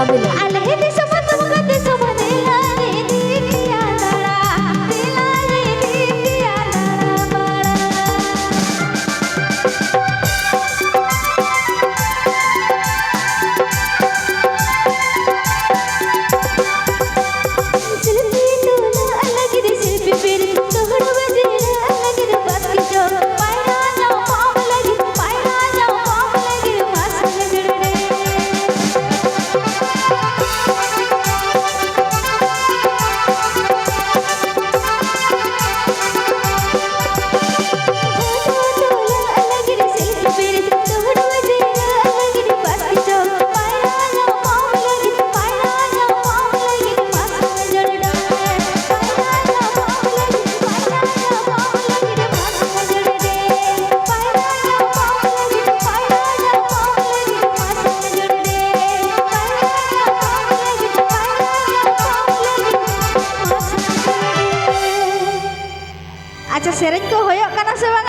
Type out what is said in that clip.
Kabila. Alhe di sama tuh kata sama dilari di kianara, dilari di kianara bara. Selfie dulu alagi di selfie peri, tohar bajera alagi di basket jog, paina jao paam lagi masal jurde. Acha sereng ko hoyok kana se bang.